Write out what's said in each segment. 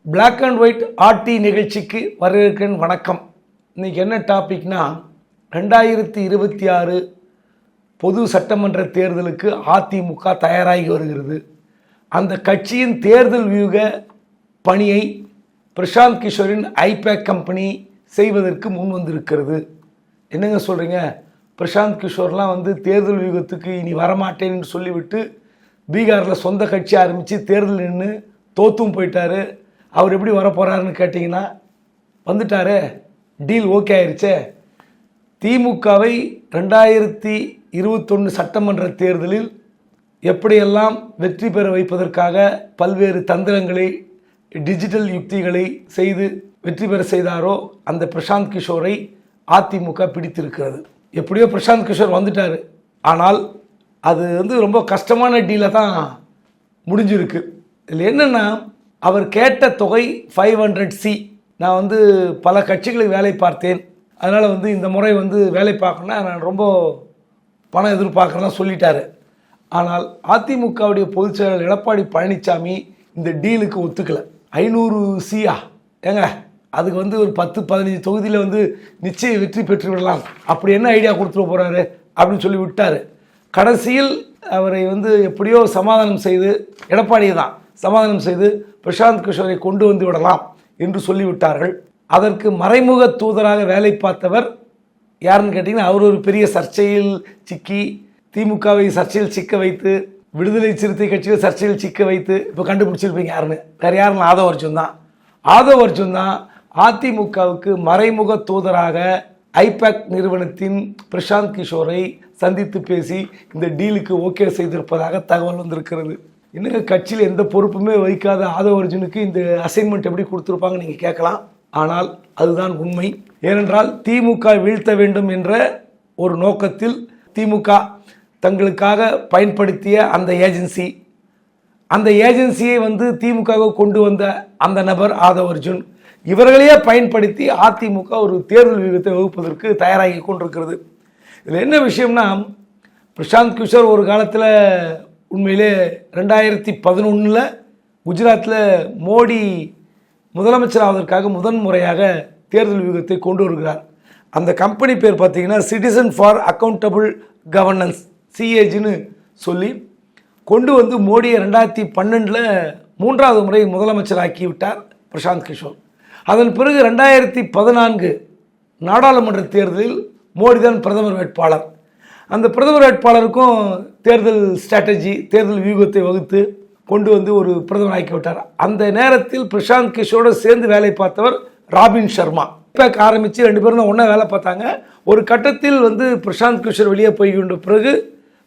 Black and white RT நிகழ்ச்சிக்கு வரவேற்கிறேன். வணக்கம். இன்றைக்கி என்ன டாபிக்னா 2026 பொது சட்டமன்ற தேர்தலுக்கு அதிமுக தயாராகி வருகிறது. அந்த கட்சியின் தேர்தல் வியூக பணியை பிரசாந்த் கிஷோரின் ஐபேக் கம்பெனி செய்வதற்கு முன் வந்திருக்கிறது. என்னங்க சொல்கிறீங்க? பிரசாந்த் கிஷோர்லாம் தேர்தல் வியூகத்துக்கு இனி வரமாட்டேன்னு சொல்லிவிட்டு பீகாரில் சொந்த கட்சி ஆரம்பித்து தேர்தல் நின்று தோத்தும் போயிட்டார். அவர் எப்படி வரப்போகிறாருன்னு கேட்டிங்கன்னா வந்துட்டாரு, டீல் ஓகே ஆயிடுச்சே. திமுகவை 2021 சட்டமன்ற தேர்தலில் எப்படியெல்லாம் வெற்றி பெற வைப்பதற்காக பல்வேறு தந்திரங்களை டிஜிட்டல் யுக்திகளை செய்து வெற்றி பெற செய்தாரோ அந்த பிரசாந்த் கிஷோரை அதிமுக பிடித்திருக்கிறது. எப்படியோ பிரசாந்த் கிஷோர் வந்துட்டார். ஆனால் அது ரொம்ப கஷ்டமான டீலாக தான் முடிஞ்சிருக்கு. இதில் என்னென்னா, அவர் கேட்ட தொகை 500C. நான் பல கட்சிகளுக்கு வேலை பார்த்தேன், அதனால் இந்த முறை வேலை பார்க்கணுன்னா நான் ரொம்ப பணம் எதிர்பார்க்குறதா சொல்லிட்டாரு. ஆனால் அதிமுகவுடைய பொதுச் செயலாளர் எடப்பாடி பழனிசாமி இந்த டீலுக்கு ஒத்துக்கலை. 500C ஏங்க, அதுக்கு ஒரு 10-15 தொகுதியில் நிச்சயம் வெற்றி பெற்று விடலாம், அப்படி என்ன ஐடியா கொடுத்துட்டு போகிறாரு அப்படின்னு சொல்லி விட்டார். கடைசியில் அவரை எப்படியோ சமாதானம் செய்து, எடப்பாடியை தான் சமாதானம் செய்து பிரசாந்த் கிஷோரை கொண்டு வந்து விடலாம் என்று சொல்லிவிட்டார்கள். அதற்கு மறைமுக தூதராக வேலை பார்த்தவர் யாருன்னு கேட்டிங்கன்னா, அவர் ஒரு பெரிய சர்ச்சையில் சிக்கி திமுகவை சர்ச்சையில் சிக்க வைத்து, விடுதலை சிறுத்தை கட்சியை சர்ச்சையில் சிக்க வைத்து இப்போ கண்டுபிடிச்சிருப்பீங்க யாருன்னு. வேறு யாருன்னு ஆதவ அர்ஜுன் தான் அதிமுகவுக்கு மறைமுக தூதராக ஐபேக் நிறுவனத்தின் பிரசாந்த் கிஷோரை சந்தித்து பேசி இந்த டீலுக்கு ஓகே செய்திருப்பதாக தகவல் வந்திருக்கிறது. இன்னும் கட்சியில் எந்த பொறுப்புமே வகிக்காத ஆதவ அர்ஜுனுக்கு இந்த அசைன்மெண்ட் எப்படி கொடுத்துருப்பாங்க நீங்கள் கேட்கலாம். ஆனால் அதுதான் உண்மை. ஏனென்றால் திமுக வீழ்த்த வேண்டும் என்ற ஒரு நோக்கத்தில் திமுக தங்களுக்காக பயன்படுத்திய அந்த ஏஜென்சியை திமுக கொண்டு வந்த அந்த நபர் ஆதவ அர்ஜுன், இவர்களையே பயன்படுத்தி அதிமுக ஒரு தேர்தல் வியூகத்தை வகுப்பதற்கு தயாராகி கொண்டிருக்கிறது. இதில் என்ன விஷயம்னா, பிரசாந்த் கிஷோர் ஒரு காலத்தில் உண்மையிலே 2011 குஜராத்தில் மோடி முதலமைச்சராவதற்காக முதன் முறையாக தேர்தல் வியூகத்தை கொண்டு வருகிறார். அந்த கம்பெனி பேர் பார்த்தீங்கன்னா சிட்டிசன் ஃபார் அக்கௌண்டபிள் கவர்னன்ஸ், சிஏஜின்னு சொல்லி கொண்டு மோடியை 2012 3வது முறை முதலமைச்சராக்கி விட்டார் பிரசாந்த் கிஷோர். அதன் பிறகு 2014 நாடாளுமன்ற தேர்தலில் மோடி தான் பிரதமர் வேட்பாளர். அந்த பிரதமர் வேட்பாளருக்கும் தேர்தல் ஸ்ட்ராட்டஜி, தேர்தல் வியூகத்தை வகுத்து கொண்டு ஒரு பிரதமர் ஆக்கி விட்டார். அந்த நேரத்தில் பிரசாந்த் கிஷோரோடு சேர்ந்து வேலை பார்த்தவர் ராபின் சர்மா. ஐபேக் ஆரம்பித்து 2 பேரும் தான் ஒன்றா வேலை பார்த்தாங்க. ஒரு கட்டத்தில் பிரசாந்த் கிஷோர் வெளியே போய்கின்ற பிறகு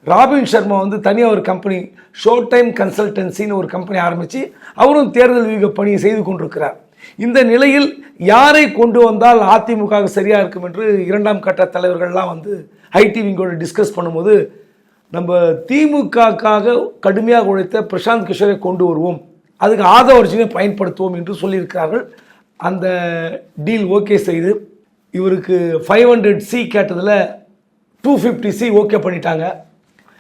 ராபின் சர்மா தனியாக ஒரு கம்பெனி, ஷோ டைம் கன்சல்டன்சின்னு ஒரு கம்பெனி ஆரம்பித்து அவரும் தேர்தல் வியூக பணியை செய்து கொண்டிருக்கிறார். இந்த நிலையில் யாரை கொண்டு வந்தால் அதிமுக சரியாக இருக்கும் என்று 2ஆம் கட்ட தலைவர்கள்லாம் ஐடி விங்கோடு டிஸ்கஸ் பண்ணும்போது, நம்ம திமுகக்காக கடுமையாக உழைத்த பிரசாந்த் கிஷோரை கொண்டு வருவோம், அதுக்கு ஆதவ அர்ஜுனை பயன்படுத்துவோம் என்று சொல்லியிருக்கிறார்கள். அந்த டீல் ஓகே செய்து இவருக்கு 500C கேட்டதில் 250C ஓகே பண்ணிட்டாங்க.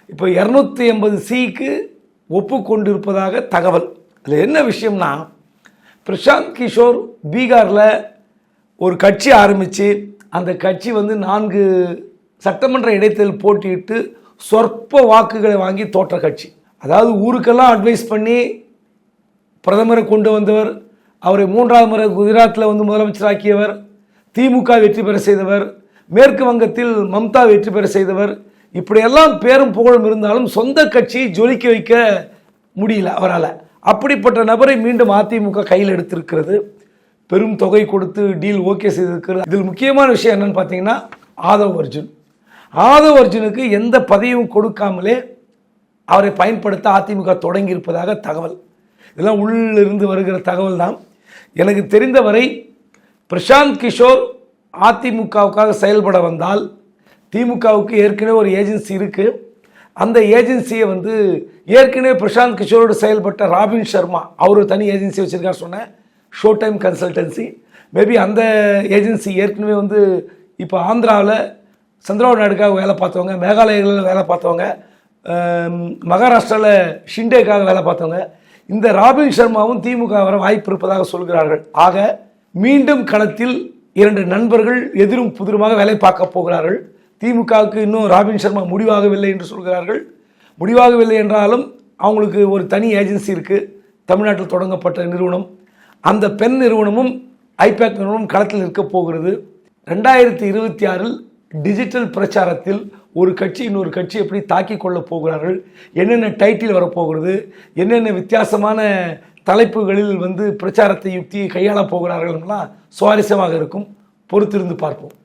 இப்போ 280Cக்கு ஒப்புக்கொண்டு இருப்பதாக தகவல். அதில் என்ன விஷயம்னா, பிரசாந்த் கிஷோர் பீகாரில் ஒரு கட்சி ஆரம்பித்து அந்த கட்சி 4 சட்டமன்ற இடைத்தேர்தல் போட்டியிட்டு சொற்ப வாக்குகளை வாங்கி தோற்ற கட்சி. அதாவது ஊருக்கெல்லாம் அட்வைஸ் பண்ணி பிரதமரை கொண்டு வந்தவர், அவரை 3வது முறை குஜராத்தில் முதலமைச்சராக்கியவர், திமுக வெற்றி பெற செய்தவர், மேற்கு வங்கத்தில் மம்தா வெற்றி பெற செய்தவர், இப்படியெல்லாம் பேரும் புகழும் இருந்தாலும் சொந்த கட்சியை ஜொலிக்க வைக்க முடியல அவரால். அப்படிப்பட்ட நபரை மீண்டும் அதிமுக கையில் எடுத்திருக்கிறது. பெரும் தொகை கொடுத்து டீல் ஓகே செய்திருக்கிறது. இதில் முக்கியமான விஷயம் என்னன்னு பார்த்தீங்கன்னா, ஆதவ அர்ஜுனுக்கு எந்த பதவியும் கொடுக்காமலே அவரை பயன்படுத்த அதிமுக தொடங்கி இருப்பதாக தகவல். இதெல்லாம் உள்ளிருந்து வருகிற தகவல் தான். எனக்கு தெரிந்தவரை பிரசாந்த் கிஷோர் அதிமுகவுக்காக செயல்பட வந்தால், திமுகவுக்கு ஏற்கனவே ஒரு ஏஜென்சி இருக்குது. அந்த ஏஜென்சியை ஏற்கனவே பிரசாந்த் கிஷோரோடு செயல்பட்ட ராபின் சர்மா, அவர் தனி ஏஜென்சி வச்சுருக்கார் சொன்னேன், ஷோ டைம் கன்சல்டன்சி. மேபி அந்த ஏஜென்சி ஏற்கனவே இப்போ ஆந்திராவில் சந்திரபாபு நாயுடுக்காக வேலை பார்த்தவங்க, மேகாலயாவில் வேலை பார்த்தவங்க, மகாராஷ்டிராவில் ஷிண்டேக்காக வேலை பார்த்தவங்க, இந்த ராபின் சர்மாவும் திமுக வர வாய்ப்பு இருப்பதாக சொல்கிறார்கள். ஆக மீண்டும் களத்தில் 2 நண்பர்கள் எதிரும் புதிருமாக வேலை பார்க்க போகிறார்கள். திமுகவுக்கு இன்னும் ராபின் சர்மா முடிவாகவில்லை என்று சொல்கிறார்கள். முடிவாகவில்லை என்றாலும் அவங்களுக்கு ஒரு தனி ஏஜென்சி இருக்குது, தமிழ்நாட்டில் தொடங்கப்பட்ட நிறுவனம். அந்த பெண் நிறுவனமும் ஐபேக் நிறுவனம் களத்தில் இருக்க போகிறது. 2026 டிஜிட்டல் பிரச்சாரத்தில் ஒரு கட்சி இன்னொரு கட்சி எப்படி தாக்கி கொள்ள போகிறார்கள், என்னென்ன டைட்டில் வரப்போகிறது, என்னென்ன வித்தியாசமான தலைப்புகளில் பிரச்சாரத்தை யுக்தியை கையாள போகிறார்கள்லாம் சுவாரஸ்யமாக இருக்கும். பொறுத்திருந்து பார்ப்போம்.